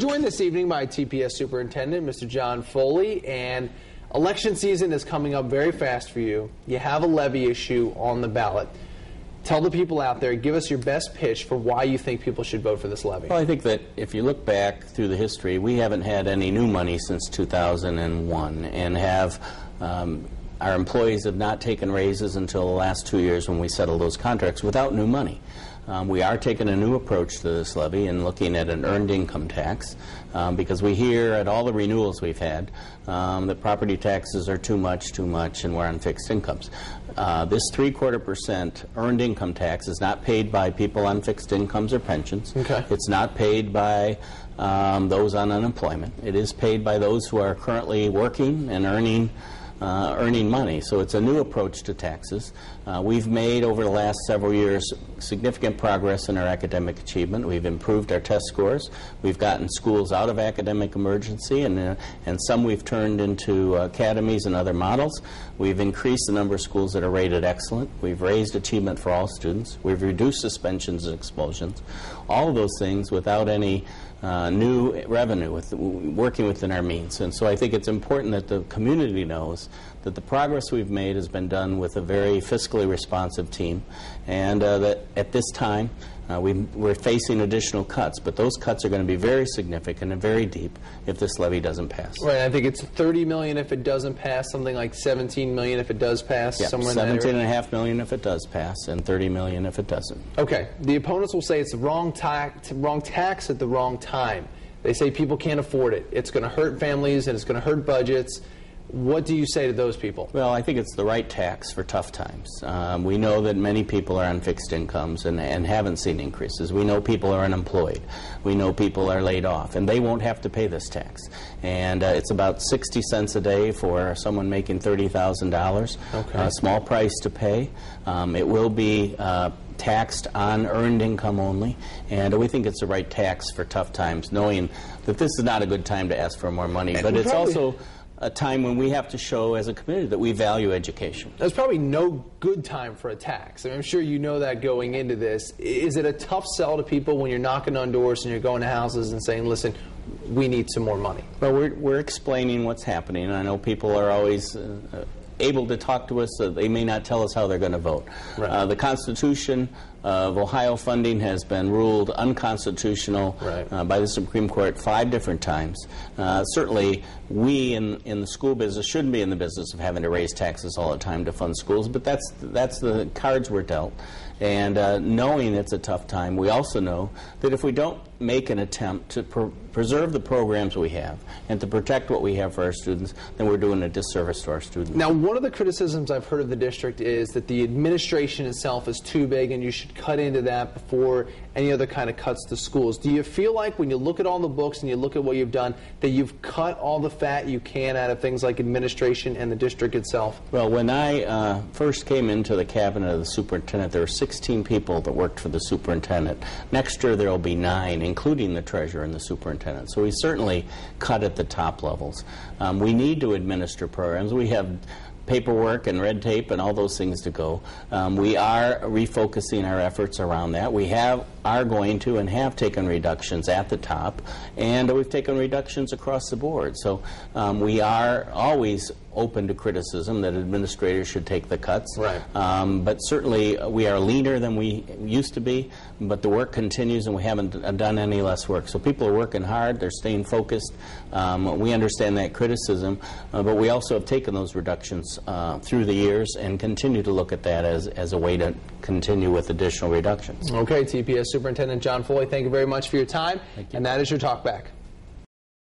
joined this evening by TPS Superintendent, Mr. John Foley, and election season is coming up very fast for you. You have a levy issue on the ballot. Tell the people out there, give us your best pitch for why you think people should vote for this levy. Well, I think that if you look back through the history, we haven't had any new money since 2001, and our employees have not taken raises until the last 2 years when we settled those contracts without new money. We are taking a new approach to this levy and looking at an earned income tax because we hear at all the renewals we've had that property taxes are too much, and we're on fixed incomes. This 3/4% earned income tax is not paid by people on fixed incomes or pensions. Okay. It's not paid by those on unemployment. It is paid by those who are currently working and earning money. So it's a new approach to taxes. We've made, over the last several years, significant progress in our academic achievement. We've improved our test scores. We've gotten schools out of academic emergency, and some we've turned into academies and other models. We've increased the number of schools that are rated excellent. We've raised achievement for all students. We've reduced suspensions and expulsions. All of those things without any new revenue, working within our means. And so I think it's important that the community knows that the progress we've made has been done with a very fiscally responsive team, and that at this time we're facing additional cuts, but those cuts are going to be very significant and very deep if this levy doesn't pass. Right, I think it's $30 million if it doesn't pass, something like $17 million if it does pass. Yeah, somewhere in that area. $17.5 million if it does pass, and $30 million if it doesn't. Okay, the opponents will say it's the wrong tax at the wrong time. They say people can't afford it. It's going to hurt families and it's going to hurt budgets. What do you say to those people? Well, I think it's the right tax for tough times. We know that many people are on fixed incomes and haven't seen increases. We know people are unemployed. We know people are laid off, and they won't have to pay this tax. And it's about 60 cents a day for someone making $30,000. Okay. A small price to pay. It will be taxed on earned income only, and we think it's the right tax for tough times, knowing that this is not a good time to ask for more money, but it's also a time when we have to show as a community that we value education. There's probably no good time for a tax. I mean, I'm sure you know that going into this. Is it a tough sell to people when you're knocking on doors and you're going to houses and saying, listen, we need some more money? Well, we're explaining what's happening, and I know people are always able to talk to us, so they may not tell us how they're going to vote. Right. The Constitution of Ohio funding has been ruled unconstitutional by the Supreme Court 5 different times. Certainly, we in the school business shouldn't be in the business of having to raise taxes all the time to fund schools, but that's the cards we're dealt. And knowing it's a tough time, we also know that if we don't make an attempt to preserve the programs we have and to protect what we have for our students, then we're doing a disservice to our students. Now, one of the criticisms I've heard of the district is that the administration itself is too big and you should cut into that before any other kind of cuts to schools. Do you feel like when you look at all the books and you look at what you've done that you've cut all the fat you can out of things like administration and the district itself? Well, when I first came into the cabinet of the superintendent, there were 16 people that worked for the superintendent. Next year there will be 9, including the treasurer and the superintendent. So we certainly cut at the top levels. We need to administer programs. We have paperwork and red tape and all those things to go. We are refocusing our efforts around that. We are going to and have taken reductions at the top, and we've taken reductions across the board. So we are always open to criticism that administrators should take the cuts. Right. But certainly we are leaner than we used to be, but the work continues and we haven't done any less work. So people are working hard, they're staying focused. We understand that criticism, but we also have taken those reductions through the years and continue to look at that as a way to continue with additional reductions. Okay, TPS Superintendent John Foley, thank you very much for your time. Thank you. And that is your Talk Back.